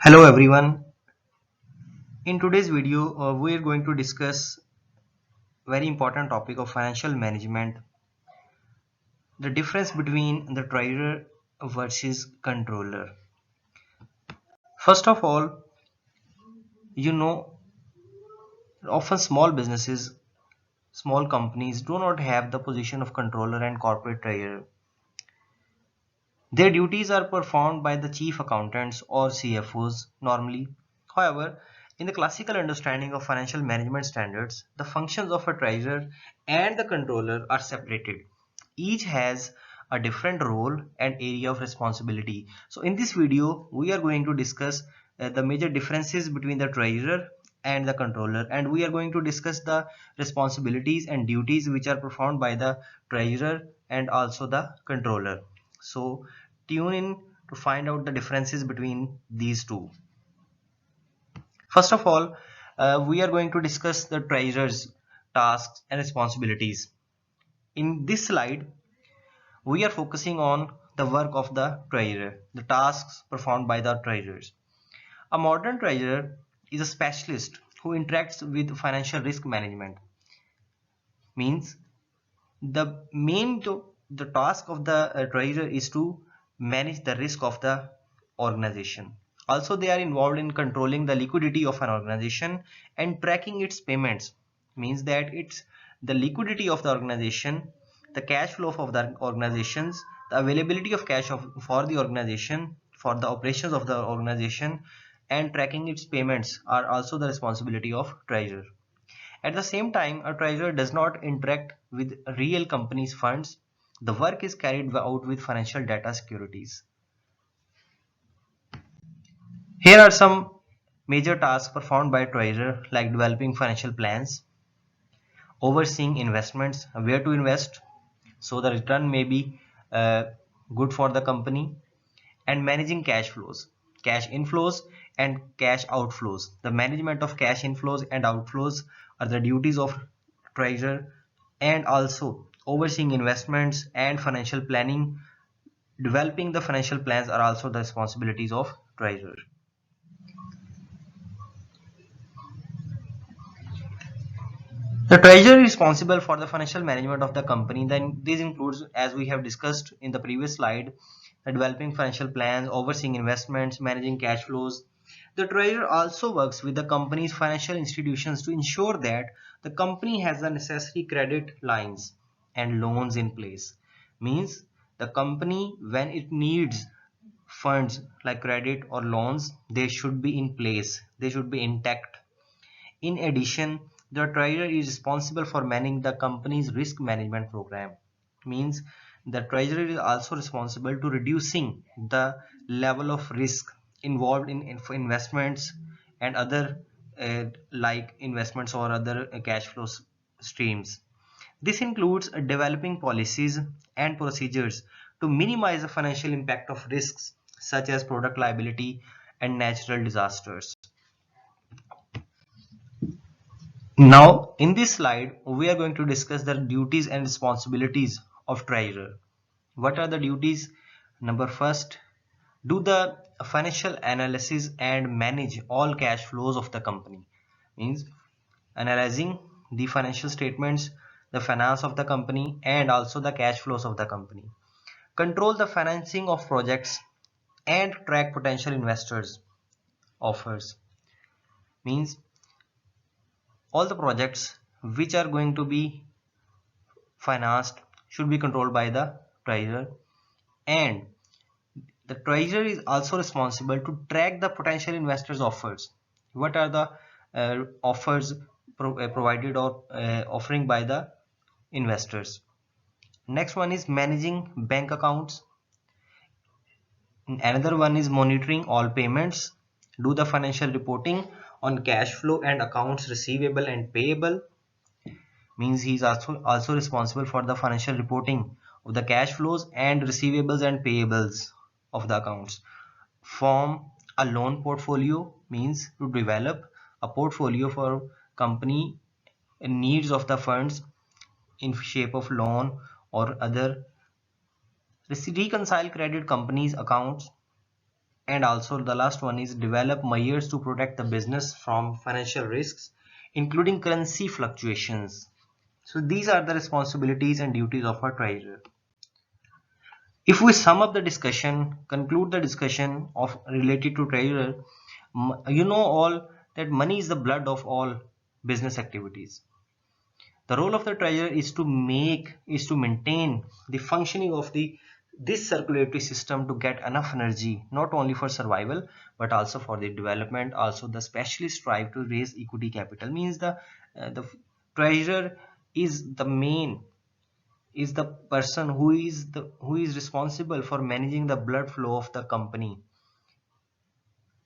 Hello everyone. In today's video, we are going to discuss very important topic of financial management, the difference between the treasurer versus controller. First of all, you know, often small businesses, small companies do not have the position of controller and corporate treasurer. Their duties are performed by the chief accountants or CFOs normally. However, in the classical understanding of financial management standards, the functions of a treasurer and the controller are separated. Each has a different role and area of responsibility. So in this video, we are going to discuss the major differences between the treasurer and the controller, and we are going to discuss the responsibilities and duties which are performed by the treasurer and also the controller. So tune in to find out the differences between these two. First of all, we are going to discuss the treasurer's tasks and responsibilities. In this slide, we are focusing on the work of the treasurer, the tasks performed by the treasurers. A modern treasurer is a specialist who interacts with financial risk management. Means the task of the treasurer is to manage the risk of the organization. Also, they are involved in controlling the liquidity of an organization and tracking its payments. Means that it's the liquidity of the organization, the cash flow of the organizations, the availability of cash for the organization, for the operations of the organization, and tracking its payments are also the responsibility of treasurer. At the same time, a treasurer does not interact with real companies' funds. The work is carried out with financial data securities. Here are some major tasks performed by a treasurer, like developing financial plans, overseeing investments, where to invest so the return may be uh, good for the company, and managing cash flows, cash inflows and cash outflows. The management of cash inflows and outflows are the duties of treasurer, and also overseeing investments and financial planning. Developing the financial plans are also the responsibilities of treasurer. The treasurer is responsible for the financial management of the company. Then this includes, as we have discussed in the previous slide, the developing financial plans, overseeing investments, managing cash flows. The treasurer also works with the company's financial institutions to ensure that the company has the necessary credit lines and loans in place. Means the company, when it needs funds like credit or loans, they should be in place, they should be intact. In addition, the treasurer is responsible for managing the company's risk management program. Means the treasurer is also responsible to reducing the level of risk involved in investments and other like investments or other cash flow streams. This includes developing policies and procedures to minimize the financial impact of risks such as product liability and natural disasters. Now, in this slide, we are going to discuss the duties and responsibilities of treasurer. What are the duties? Number first, do the financial analysis and manage all cash flows of the company. Means analyzing the financial statements, the finance of the company, and also the cash flows of the company. Control the financing of projects and track potential investors offers. Means all the projects which are going to be financed should be controlled by the treasurer, and the treasurer is also responsible to track the potential investors offers. What are the offers provided or offering by the investors? Next one is managing bank accounts. Another one is monitoring all payments, do the financial reporting on cash flow and accounts receivable and payable. Means he is also responsible for the financial reporting of the cash flows and receivables and payables of the accounts. Form a loan portfolio, means to develop a portfolio for company needs of the funds in shape of loan or other. Reconcile credit companies accounts And also the last one is develop measures to protect the business from financial risks, including currency fluctuations. So these are the responsibilities and duties of a treasurer. If we sum up the discussion, conclude the discussion of related to treasurer, you know all that money is the blood of all business activities. The role of the treasurer is to maintain the functioning of this circulatory system to get enough energy not only for survival but also for the development. Also the specialists strive to raise equity capital, means the treasurer is the main, is the person who is responsible for managing the blood flow of the company.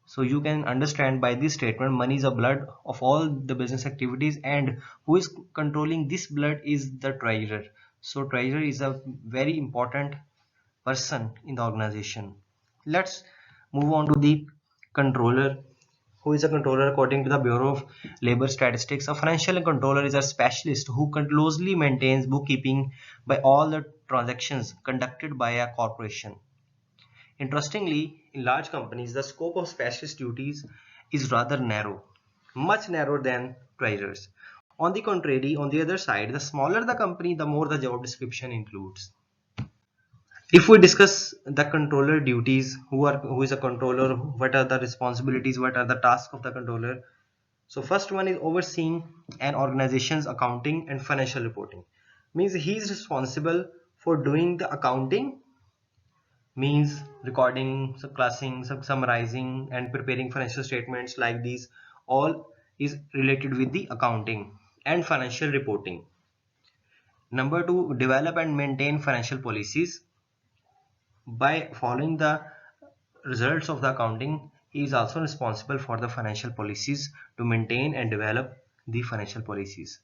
So you can understand by this statement, money is a blood of all the business activities, and who is controlling this blood is the treasurer. So treasurer is a very important person in the organization. Let's move on to the controller. Who is a controller? According to the Bureau of Labor Statistics, a financial controller is a specialist who closely maintains bookkeeping by all the transactions conducted by a corporation. Interestingly, in large companies, the scope of specialist duties is rather narrow, much narrower than treasurers. On the contrary, on the other side, the smaller the company, the more the job description includes. If we discuss the controller duties, who is a controller, what are the responsibilities, what are the tasks of the controller? So first one is overseeing an organization's accounting and financial reporting. Means he is responsible for doing the accounting, means recording, classing, summarizing and preparing financial statements like these. All is related with the accounting and financial reporting. Number two, develop and maintain financial policies. By following the results of the accounting, he is also responsible for the financial policies to maintain and develop the financial policies.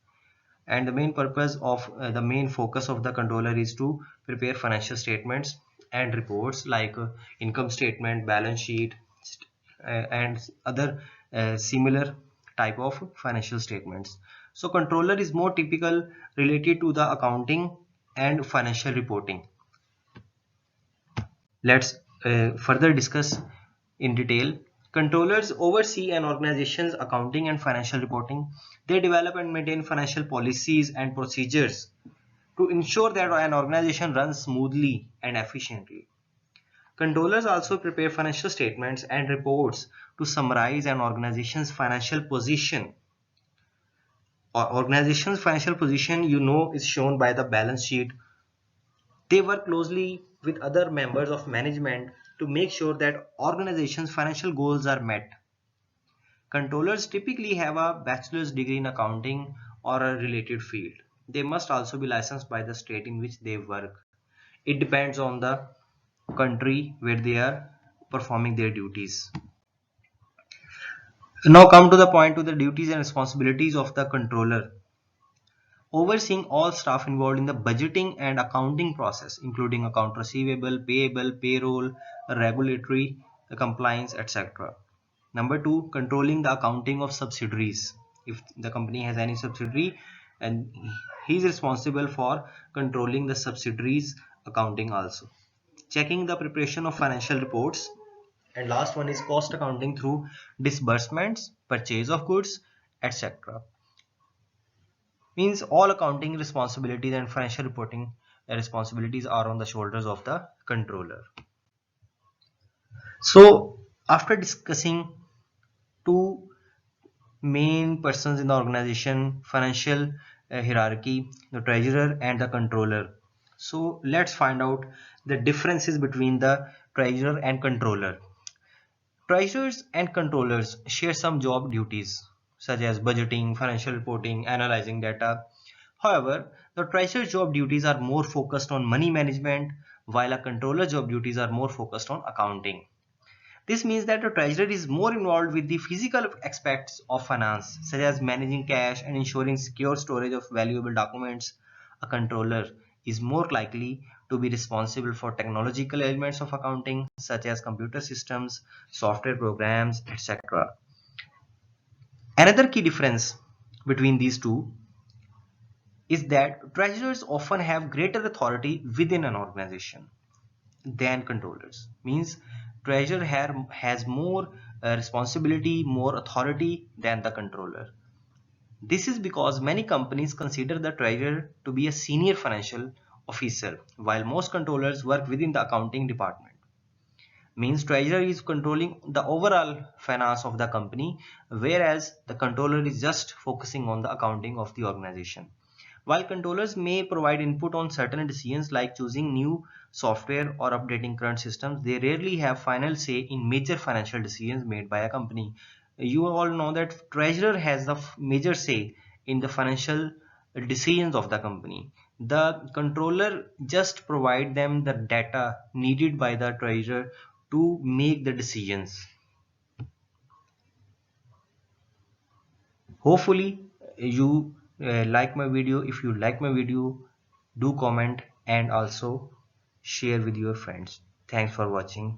And the main purpose of the main focus of the controller is to prepare financial statements and reports like income statement, balance sheet, and other similar type of financial statements. So controller is more typical related to the accounting and financial reporting. Let's further discuss in detail. Controllers oversee an organization's accounting and financial reporting. They develop and maintain financial policies and procedures to ensure that an organization runs smoothly and efficiently. Controllers also prepare financial statements and reports to summarize an organization's financial position. Organization's financial position, is shown by the balance sheet. They work closely with other members of management to make sure that organization's financial goals are met. Controllers typically have a bachelor's degree in accounting or a related field. They must also be licensed by the state in which they work. It depends on the country where they are performing their duties. Now come to the point to the duties and responsibilities of the controller. Overseeing all staff involved in the budgeting and accounting process, including account receivable, payable, payroll, regulatory compliance, etc. Number two, controlling the accounting of subsidiaries. If the company has any subsidiary, and he is responsible for controlling the subsidiaries accounting also. Checking the preparation of financial reports. And last one is cost accounting through disbursements, purchase of goods, etc. Means all accounting responsibilities and financial reporting responsibilities are on the shoulders of the controller. So after discussing two main persons in the organization, financial hierarchy, the treasurer and the controller, so let's find out the differences between the treasurer and controller. Treasurers and controllers share some job duties such as budgeting, financial reporting, analyzing data. However, the treasurer's job duties are more focused on money management, while a controller's job duties are more focused on accounting. This means that the treasurer is more involved with the physical aspects of finance, such as managing cash and ensuring secure storage of valuable documents. A controller is more likely to be responsible for technological elements of accounting, such as computer systems, software programs, etc. Another key difference between these two is that treasurers often have greater authority within an organization than controllers. Means treasurer has more responsibility, more authority than the controller. This is because many companies consider the treasurer to be a senior financial officer, while most controllers work within the accounting department. Means treasurer is controlling the overall finance of the company, whereas the controller is just focusing on the accounting of the organization. While controllers may provide input on certain decisions like choosing new software or updating current systems, they rarely have final say in major financial decisions made by a company. You all know that treasurer has the major say in the financial decisions of the company. The controller just provide them the data needed by the treasurer to make the decisions. Hopefully you like my video. If you like my video, do comment and also share with your friends. Thanks for watching.